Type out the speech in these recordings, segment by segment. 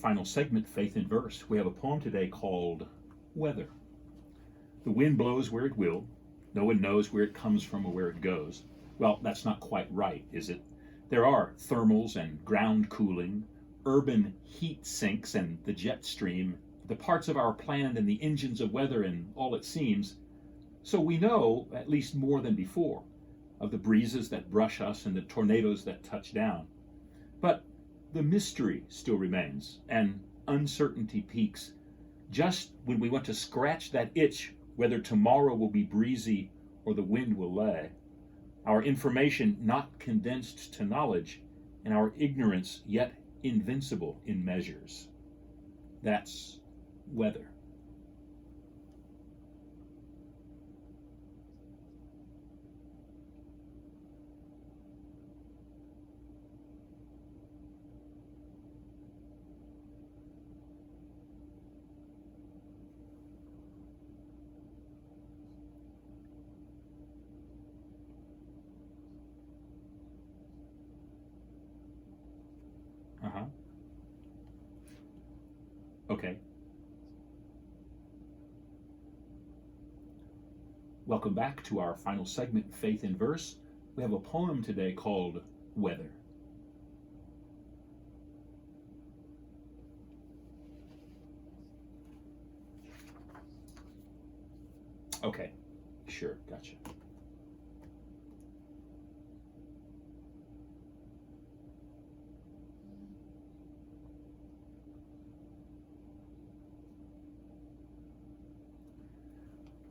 final segment, Faith in Verse. We have a poem today called Weather. The wind blows where it will. No one knows where it comes from or where it goes. Well, that's not quite right, is it? There are thermals and ground cooling, urban heat sinks and the jet stream, the parts of our planet and the engines of weather and all it seems. So we know, at least more than before, of the breezes that brush us and the tornadoes that touch down. But the mystery still remains, and uncertainty peaks just when we want to scratch that itch whether tomorrow will be breezy or the wind will lay. Our information not condensed to knowledge, and our ignorance yet invincible in measures. That's weather. Uh-huh. Okay. Welcome back to our final segment, Faith in Verse. We have a poem today called Weather. Okay, sure, gotcha.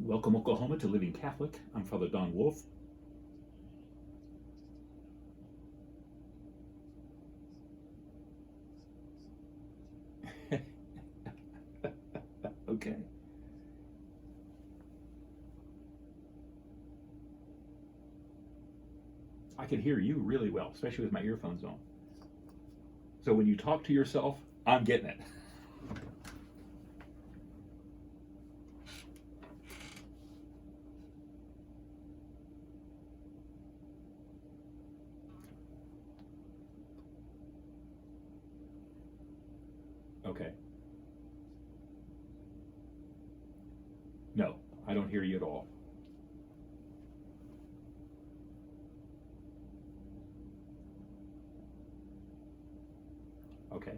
Welcome, Oklahoma, to Living Catholic. I'm Father Don Wolf. Okay. I can hear you really well, especially with my earphones on. So when you talk to yourself, I'm getting it. Okay. No, I don't hear you at all. Okay.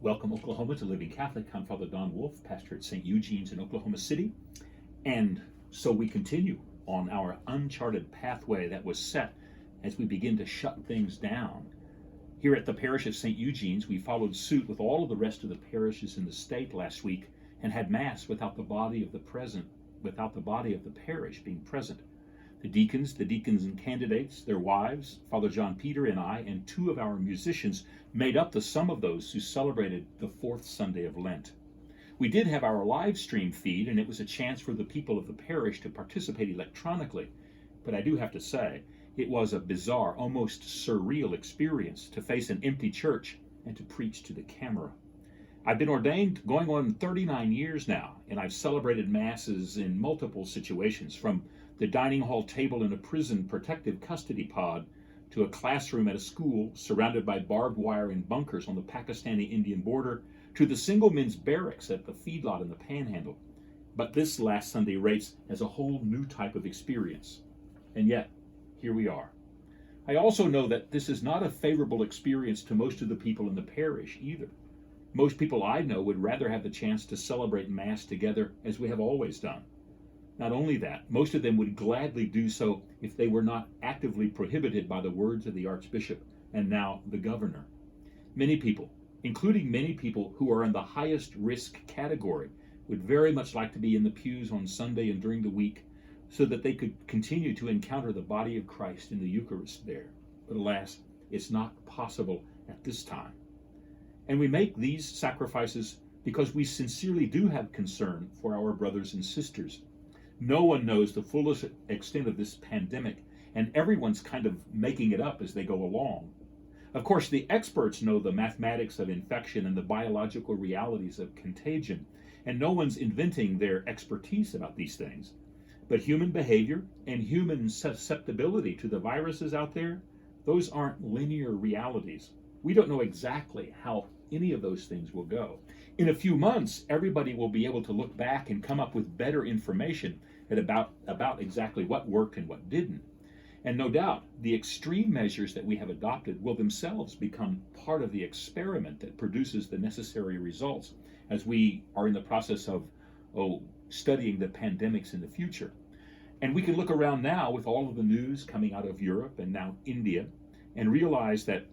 Welcome, Oklahoma, to Living Catholic. I'm Father Don Wolf, pastor at St. Eugene's in Oklahoma City. And so we continue on our uncharted pathway that was set as we begin to shut things down. Here at the parish of St. Eugene's, we followed suit with all of the rest of the parishes in the state last week and had Mass without the body of the parish being present. The deacons and candidates, their wives, Father John Peter and I, and two of our musicians made up the sum of those who celebrated the fourth Sunday of Lent. We did have our live stream feed, and it was a chance for the people of the parish to participate electronically. But I do have to say, it was a bizarre, almost surreal experience to face an empty church and to preach to the camera. I've been ordained going on 39 years now, and I've celebrated Masses in multiple situations, from the dining hall table in a prison protective custody pod to a classroom at a school surrounded by barbed wire and bunkers on the Pakistani-Indian border, to the single men's barracks at the feedlot in the Panhandle. But this last Sunday rates as a whole new type of experience. And yet, here we are. I also know that this is not a favorable experience to most of the people in the parish either. Most people I know would rather have the chance to celebrate Mass together as we have always done. Not only that, most of them would gladly do so if they were not actively prohibited by the words of the Archbishop and now the Governor. Many people, including many people who are in the highest risk category, would very much like to be in the pews on Sunday and during the week so that they could continue to encounter the body of Christ in the Eucharist there. But alas, it's not possible at this time. And we make these sacrifices because we sincerely do have concern for our brothers and sisters. No one knows the fullest extent of this pandemic, and everyone's kind of making it up as they go along. Of course, the experts know the mathematics of infection and the biological realities of contagion, And no one's inventing their expertise about these things. But human behavior and human susceptibility to the viruses out there, those aren't linear realities. We don't know exactly how any of those things will go. In a few months, everybody will be able to look back and come up with better information about exactly what worked and what didn't. And no doubt, the extreme measures that we have adopted will themselves become part of the experiment that produces the necessary results as we are in the process of studying the pandemics in the future. And we can look around now with all of the news coming out of Europe and now India and realize that,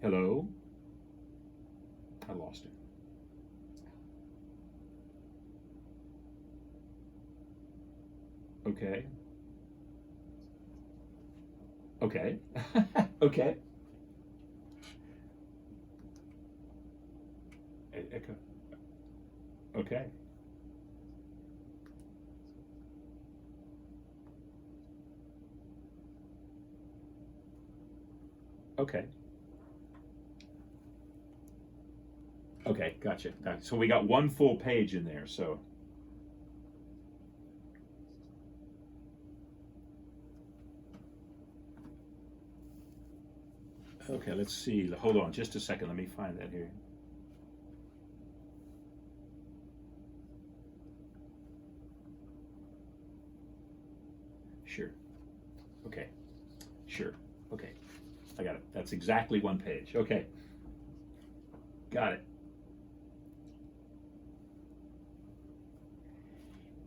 hello? I lost it. Okay. Okay. Okay. Echo. Okay. Okay. Okay. Gotcha. So we got one full page in there. So, okay, let's see. Hold on just a second. Let me find that here. Sure. Okay. Sure. Okay. I got it. That's exactly one page. Okay. Got it.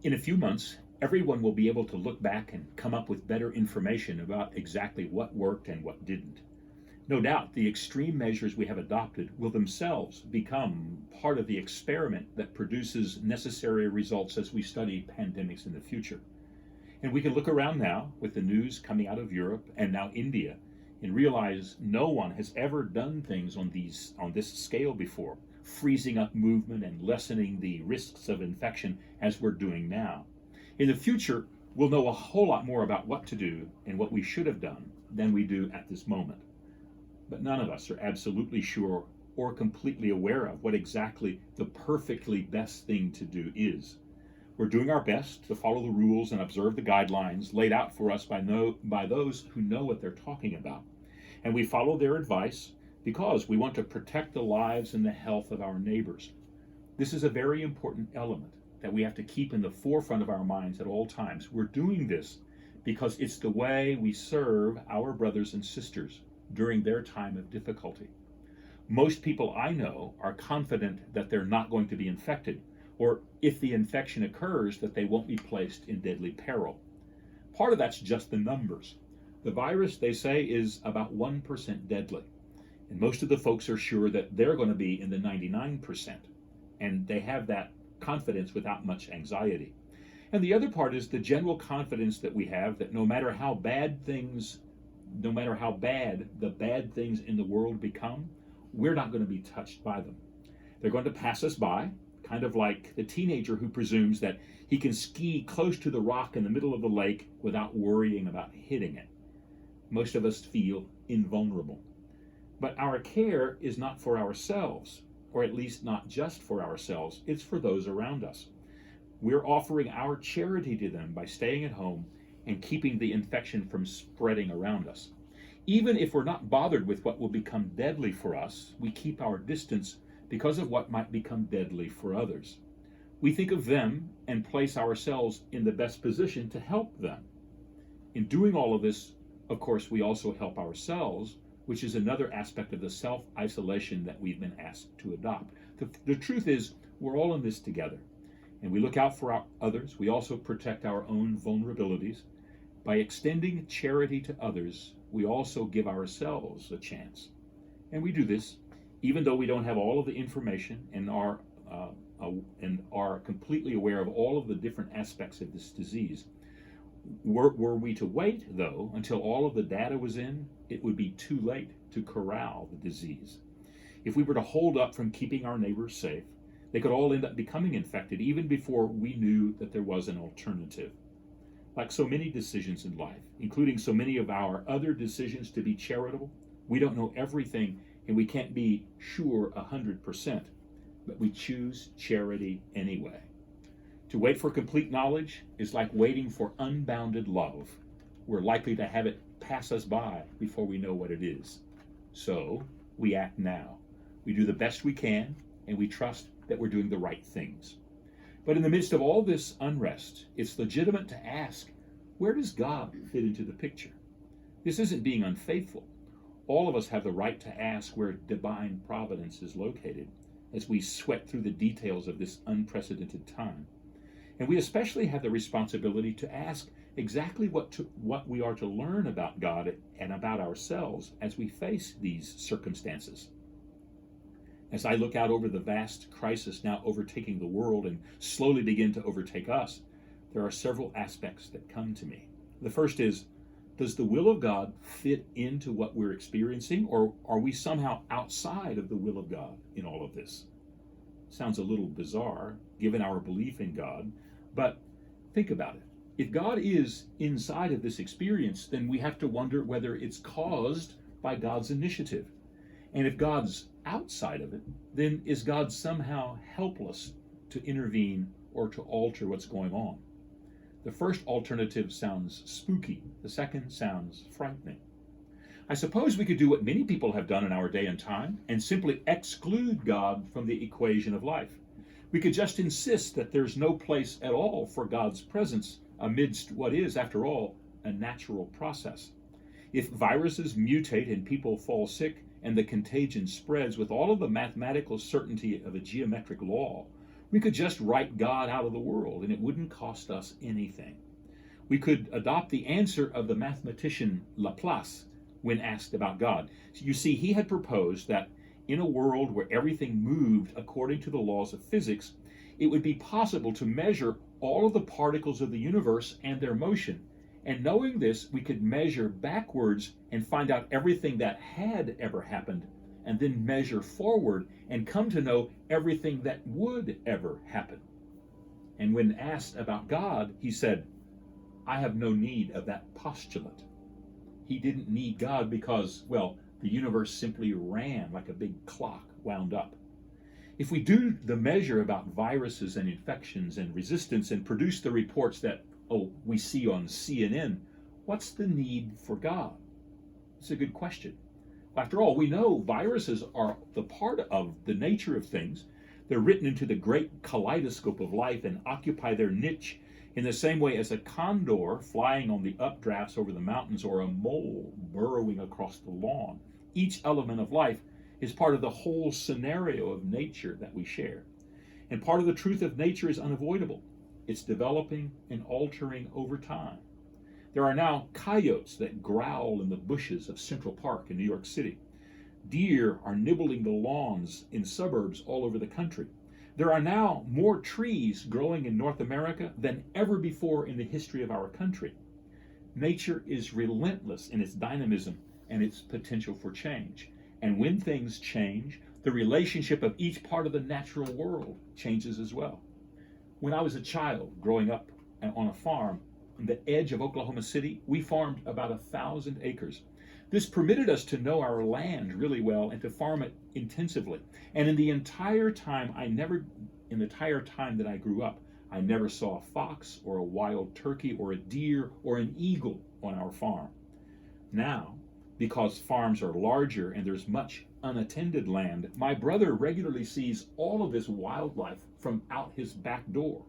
In a few months, everyone will be able to look back and come up with better information about exactly what worked and what didn't. No doubt, the extreme measures we have adopted will themselves become part of the experiment that produces necessary results as we study pandemics in the future. And we can look around now with the news coming out of Europe and now India and realize no one has ever done things on this scale before, freezing up movement and lessening the risks of infection as we're doing now. In the future, we'll know a whole lot more about what to do and what we should have done than we do at this moment. But none of us are absolutely sure or completely aware of what exactly the perfectly best thing to do is. We're doing our best to follow the rules and observe the guidelines laid out for us by those who know what they're talking about. And we follow their advice because we want to protect the lives and the health of our neighbors. This is a very important element that we have to keep in the forefront of our minds at all times. We're doing this because it's the way we serve our brothers and sisters during their time of difficulty. Most people I know are confident that they're not going to be infected, or if the infection occurs, that they won't be placed in deadly peril. Part of that's just the numbers. The virus, they say, is about 1% deadly. And most of the folks are sure that they're going to be in the 99%. And they have that confidence without much anxiety. And the other part is the general confidence that we have that no matter how bad the bad things in the world become, we're not going to be touched by them. They're going to pass us by, kind of like the teenager who presumes that he can ski close to the rock in the middle of the lake without worrying about hitting it. Most of us feel invulnerable. But our care is not for ourselves, or at least not just for ourselves, it's for those around us. We're offering our charity to them by staying at home and keeping the infection from spreading around us. Even if we're not bothered with what will become deadly for us, we keep our distance because of what might become deadly for others. We think of them and place ourselves in the best position to help them. In doing all of this, of course, we also help ourselves, which is another aspect of the self-isolation that we've been asked to adopt. The truth is, we're all in this together, and we look out for others. We also protect our own vulnerabilities. By extending charity to others, we also give ourselves a chance. And we do this even though we don't have all of the information and are completely aware of all of the different aspects of this disease. Were we to wait, though, until all of the data was in, it would be too late to corral the disease. If we were to hold up from keeping our neighbors safe, they could all end up becoming infected even before we knew that there was an alternative. Like so many decisions in life, including so many of our other decisions to be charitable, we don't know everything and we can't be sure 100%, but we choose charity anyway. To wait for complete knowledge is like waiting for unbounded love. We're likely to have it pass us by before we know what it is. So we act now. We do the best we can, and we trust that we're doing the right things. But in the midst of all this unrest, it's legitimate to ask, where does God fit into the picture? This isn't being unfaithful. All of us have the right to ask where divine providence is located as we sweat through the details of this unprecedented time. And we especially have the responsibility to ask exactly what we are to learn about God and about ourselves as we face these circumstances. As I look out over the vast crisis now overtaking the world and slowly begin to overtake us, there are several aspects that come to me. The first is, does the will of God fit into what we're experiencing, or are we somehow outside of the will of God in all of this? Sounds a little bizarre, given our belief in God, but think about it. If God is inside of this experience, then we have to wonder whether it's caused by God's initiative. And if God's outside of it, then is God somehow helpless to intervene or to alter what's going on? The first alternative sounds spooky. The second sounds frightening. I suppose we could do what many people have done in our day and time and simply exclude God from the equation of life. We could just insist that there's no place at all for God's presence amidst what is, after all, a natural process. If viruses mutate and people fall sick and the contagion spreads with all of the mathematical certainty of a geometric law, we could just write God out of the world and it wouldn't cost us anything. We could adopt the answer of the mathematician Laplace when asked about God. You see, he had proposed that in a world where everything moved according to the laws of physics, it would be possible to measure all of the particles of the universe and their motion. And knowing this, we could measure backwards and find out everything that had ever happened, and then measure forward and come to know everything that would ever happen. And when asked about God, he said, I have no need of that postulate. He didn't need God because, well, the universe simply ran like a big clock wound up. If we do the measure about viruses and infections and resistance and produce the reports that, we see on CNN, what's the need for God? It's a good question. After all, we know viruses are the part of the nature of things. They're written into the great kaleidoscope of life and occupy their niche in the same way as a condor flying on the updrafts over the mountains or a mole burrowing across the lawn. Each element of life is part of the whole scenario of nature that we share. And part of the truth of nature is unavoidable. It's developing and altering over time. There are now coyotes that growl in the bushes of Central Park in New York City. Deer are nibbling the lawns in suburbs all over the country. There are now more trees growing in North America than ever before in the history of our country. Nature is relentless in its dynamism and its potential for change. And when things change, the relationship of each part of the natural world changes as well. When I was a child growing up on a farm on the edge of Oklahoma City, we farmed about 1,000 acres. This permitted us to know our land really well and to farm it intensively. And in the entire time that I grew up, I never saw a fox or a wild turkey or a deer or an eagle on our farm. Now, because farms are larger and there's much unattended land, my brother regularly sees all of this wildlife from out his back door.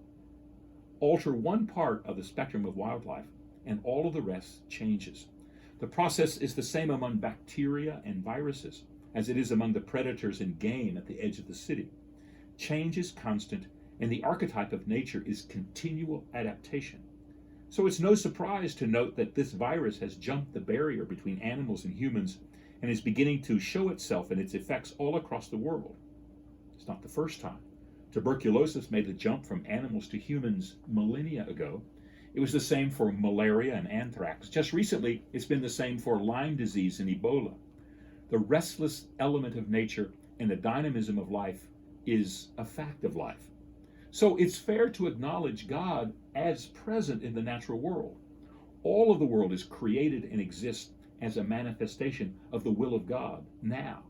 Alter one part of the spectrum of wildlife, and all of the rest changes. The process is the same among bacteria and viruses as it is among the predators and game at the edge of the city. Change is constant, and the archetype of nature is continual adaptation. So it's no surprise to note that this virus has jumped the barrier between animals and humans and is beginning to show itself in its effects all across the world. It's not the first time. Tuberculosis made the jump from animals to humans millennia ago. It was the same for malaria and anthrax. Just recently, it's been the same for Lyme disease and Ebola. The restless element of nature and the dynamism of life is a fact of life. So it's fair to acknowledge God as present in the natural world. All of the world is created and exists as a manifestation of the will of God now.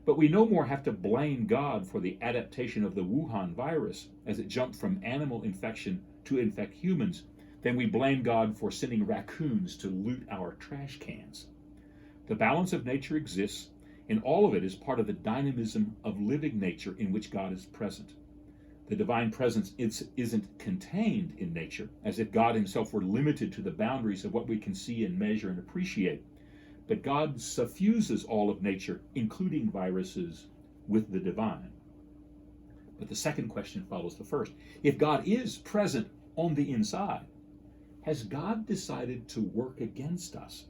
But we no more have to blame God for the adaptation of the Wuhan virus as it jumped from animal infection to infect humans than we blame God for sending raccoons to loot our trash cans. The balance of nature exists, and all of it is part of the dynamism of living nature in which God is present. The divine presence isn't contained in nature, as if God himself were limited to the boundaries of what we can see and measure and appreciate. But God suffuses all of nature, including viruses, with the divine. But the second question follows the first. If God is present on the inside, has God decided to work against us?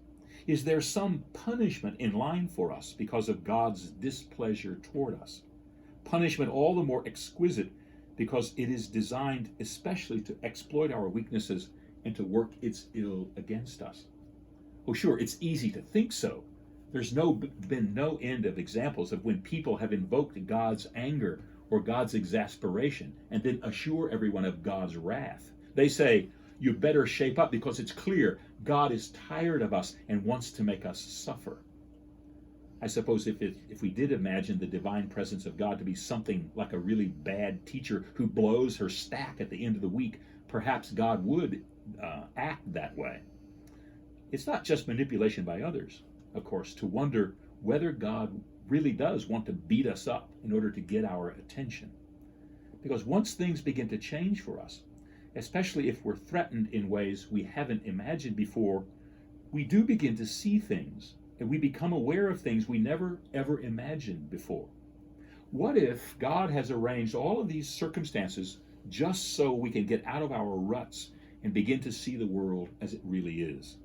Is there some punishment in line for us because of God's displeasure toward us? Punishment all the more exquisite because it is designed especially to exploit our weaknesses and to work its ill against us. Oh, sure, it's easy to think so. There's been no end of examples of when people have invoked God's anger or God's exasperation and then assure everyone of God's wrath. They say, you better shape up because it's clear God is tired of us and wants to make us suffer. I suppose if we did imagine the divine presence of God to be something like a really bad teacher who blows her stack at the end of the week, perhaps God would act that way. It's not just manipulation by others, of course, to wonder whether God really does want to beat us up in order to get our attention. Because once things begin to change for us, especially if we're threatened in ways we haven't imagined before, we do begin to see things, and we become aware of things we never ever imagined before. What if God has arranged all of these circumstances just so we can get out of our ruts and begin to see the world as it really is?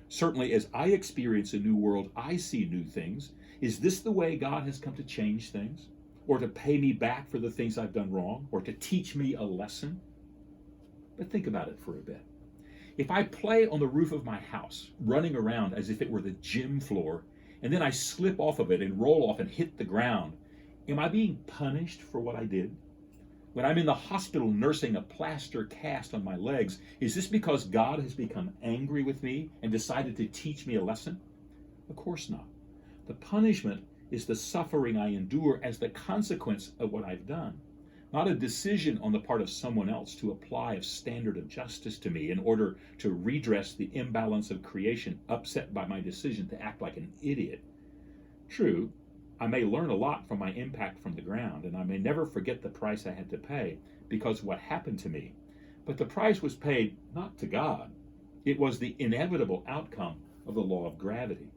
Certainly, as I experience a new world, I see new things. Is this the way God has come to change things? Or to pay me back for the things I've done wrong? Or to teach me a lesson? But think about it for a bit. If I play on the roof of my house, running around as if it were the gym floor, and then I slip off of it and roll off and hit the ground, am I being punished for what I did? When I'm in the hospital nursing a plaster cast on my legs, is this because God has become angry with me and decided to teach me a lesson? Of course not. The punishment is the suffering I endure as the consequence of what I've done, not a decision on the part of someone else to apply a standard of justice to me in order to redress the imbalance of creation upset by my decision to act like an idiot. True, I may learn a lot from my impact from the ground, and I may never forget the price I had to pay because of what happened to me. But the price was paid not to God. It was the inevitable outcome of the law of gravity.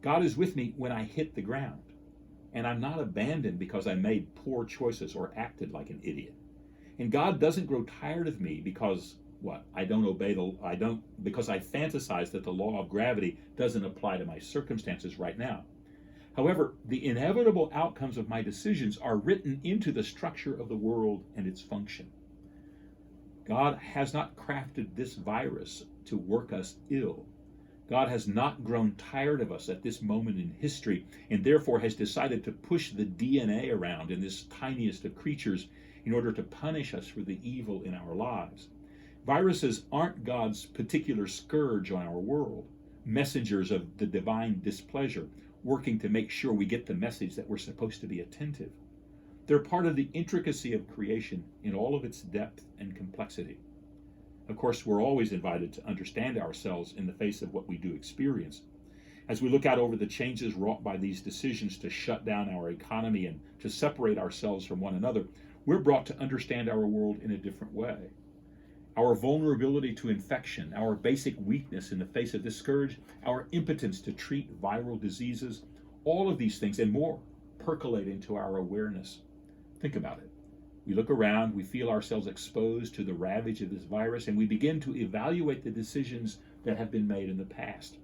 God is with me when I hit the ground, and I'm not abandoned because I made poor choices or acted like an idiot. And God doesn't grow tired of me because because I fantasize that the law of gravity doesn't apply to my circumstances right now. However, the inevitable outcomes of my decisions are written into the structure of the world and its function. God has not crafted this virus to work us ill. God has not grown tired of us at this moment in history and therefore has decided to push the DNA around in this tiniest of creatures in order to punish us for the evil in our lives. Viruses aren't God's particular scourge on our world, messengers of the divine displeasure, working to make sure we get the message that we're supposed to be attentive. They're part of the intricacy of creation in all of its depth and complexity. Of course, we're always invited to understand ourselves in the face of what we do experience. As we look out over the changes wrought by these decisions to shut down our economy and to separate ourselves from one another, we're brought to understand our world in a different way. Our vulnerability to infection, our basic weakness in the face of this scourge, our impotence to treat viral diseases, all of these things and more percolate into our awareness. Think about it. We look around, we feel ourselves exposed to the ravage of this virus, and we begin to evaluate the decisions that have been made in the past.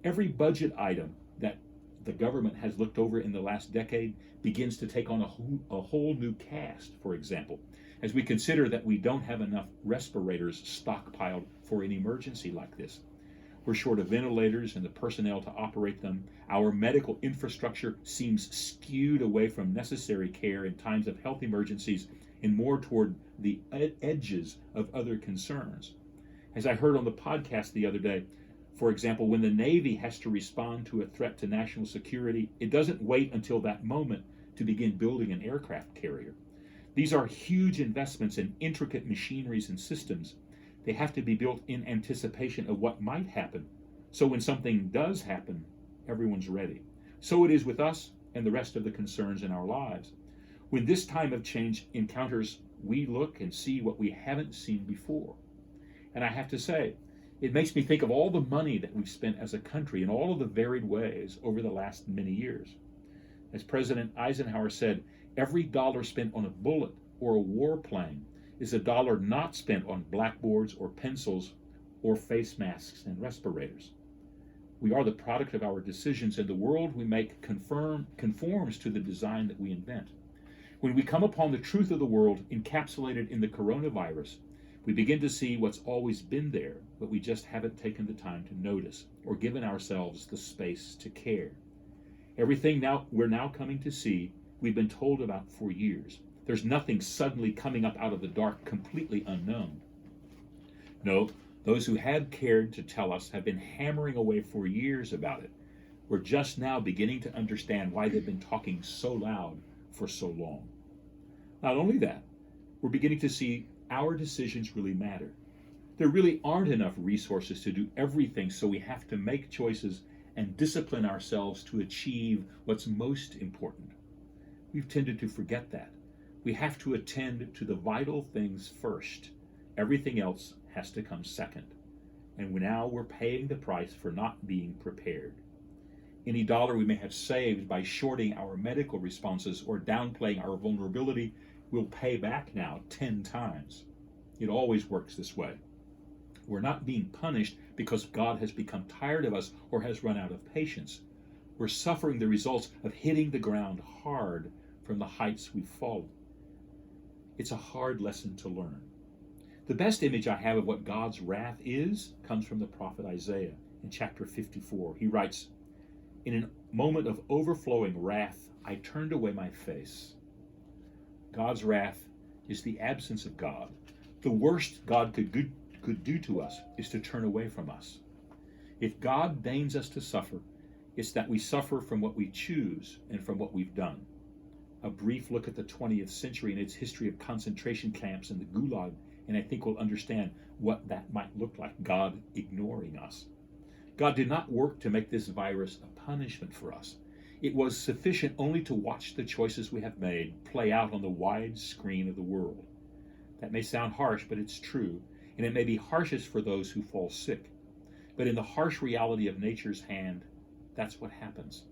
Every budget item that the government has looked over in the last decade begins to take on a whole new cast, for example, as we consider that we don't have enough respirators stockpiled for an emergency like this. We're short of ventilators and the personnel to operate them. Our medical infrastructure seems skewed away from necessary care in times of health emergencies and more toward the edges of other concerns. As I heard on the podcast the other day, For example, when the Navy has to respond to a threat to national security, it doesn't wait until that moment to begin building an aircraft carrier. These are huge investments in intricate machineries and systems. They have to be built in anticipation of what might happen. So when something does happen, everyone's ready. So it is with us and the rest of the concerns in our lives. When this time of change encounters, we look and see what we haven't seen before. And I have to say, it makes me think of all the money that we've spent as a country in all of the varied ways over the last many years. As President Eisenhower said, every dollar spent on a bullet or a warplane is a dollar not spent on blackboards or pencils or face masks and respirators. We are the product of our decisions, and the world we make conforms to the design that we invent. When we come upon the truth of the world encapsulated in the coronavirus, we begin to see what's always been there, but we just haven't taken the time to notice or given ourselves the space to care. Everything we're now coming to see, we've been told about for years. There's nothing suddenly coming up out of the dark completely unknown. No, those who had cared to tell us have been hammering away for years about it. We're just now beginning to understand why they've been talking so loud for so long. Not only that, we're beginning to see our decisions really matter. There really aren't enough resources to do everything, so we have to make choices and discipline ourselves to achieve what's most important. We've tended to forget that. We have to attend to the vital things first. Everything else has to come second. And now we're paying the price for not being prepared. Any dollar we may have saved by shorting our medical responses or downplaying our vulnerability will pay back now 10 times. It always works this way. We're not being punished because God has become tired of us or has run out of patience. We're suffering the results of hitting the ground hard from the heights we've fallen. It's a hard lesson to learn. The best image I have of what God's wrath is comes from the prophet Isaiah in chapter 54. He writes, "In a moment of overflowing wrath, I turned away my face." God's wrath is the absence of God. The worst God could do to us is to turn away from us. If God deigns us to suffer, it's that we suffer from what we choose and from what we've done. A brief look at the 20th century and its history of concentration camps and the Gulag, and I think we'll understand what that might look like, God ignoring us. God did not work to make this virus a punishment for us. It was sufficient only to watch the choices we have made play out on the wide screen of the world. That may sound harsh, but it's true, and it may be harshest for those who fall sick. But in the harsh reality of nature's hand, that's what happens.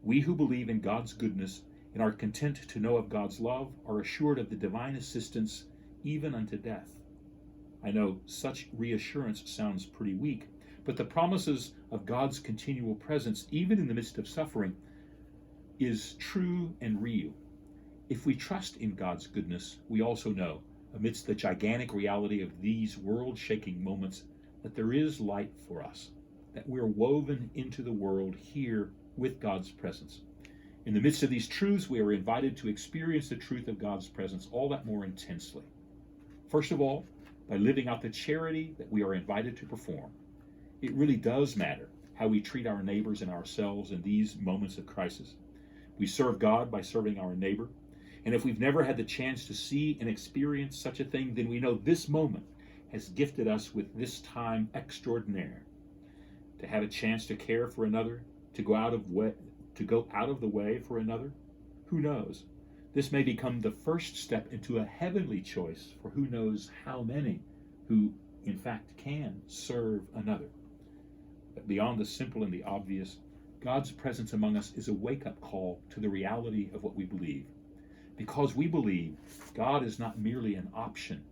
We who believe in God's goodness and are content to know of God's love are assured of the divine assistance even unto death. I know such reassurance sounds pretty weak, but the promises of God's continual presence, even in the midst of suffering, is true and real. If we trust in God's goodness, we also know, amidst the gigantic reality of these world-shaking moments, that there is light for us, that we're woven into the world here with God's presence. In the midst of these truths, we are invited to experience the truth of God's presence all that more intensely. First of all, by living out the charity that we are invited to perform. It really does matter how we treat our neighbors and ourselves in these moments of crisis. We serve God by serving our neighbor. And if we've never had the chance to see and experience such a thing, then we know this moment has gifted us with this time extraordinaire. To have a chance to care for another, to go out of the way for another, who knows? This may become the first step into a heavenly choice for who knows how many who, in fact, can serve another. But beyond the simple and the obvious, God's presence among us is a wake-up call to the reality of what we believe. Because we believe, God is not merely an option.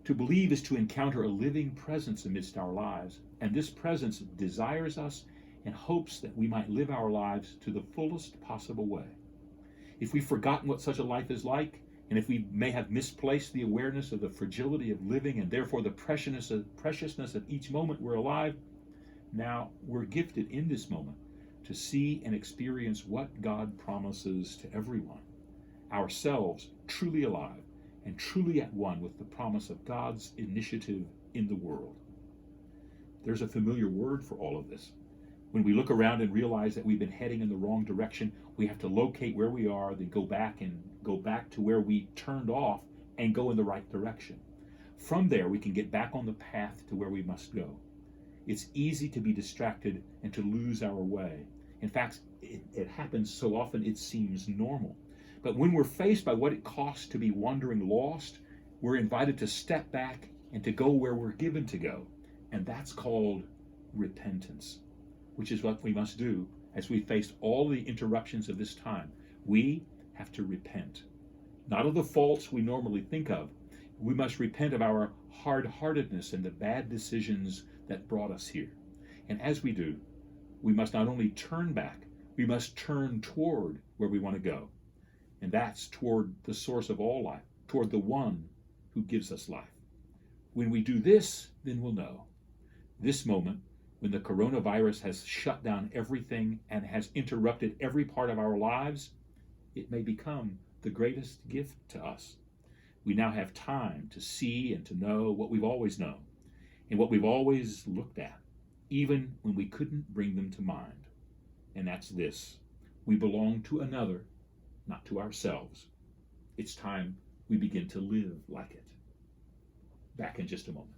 To believe is to encounter a living presence amidst our lives, and this presence desires us and hopes that we might live our lives to the fullest possible way. If we've forgotten what such a life is like, and if we may have misplaced the awareness of the fragility of living and therefore the preciousness of each moment we're alive, now we're gifted in this moment to see and experience what God promises to everyone, ourselves truly alive and truly at one with the promise of God's initiative in the world. There's a familiar word for all of this. When we look around and realize that we've been heading in the wrong direction, we have to locate where we are, then go back to where we turned off and go in the right direction. From there, we can get back on the path to where we must go. It's easy to be distracted and to lose our way. In fact, it happens so often it seems normal. But when we're faced by what it costs to be wandering lost, we're invited to step back and to go where we're given to go. And that's called repentance, which is what we must do as we face all the interruptions of this time. We have to repent, not of the faults we normally think of. We must repent of our hard-heartedness and the bad decisions that brought us here. And as we do, we must not only turn back, we must turn toward where we want to go. And that's toward the source of all life, toward the one who gives us life. When we do this, then we'll know. This moment, when the coronavirus has shut down everything and has interrupted every part of our lives, it may become the greatest gift to us. We now have time to see and to know what we've always known and what we've always looked at, even when we couldn't bring them to mind. And that's this: we belong to another, not to ourselves. It's time we begin to live like it. Back in just a moment.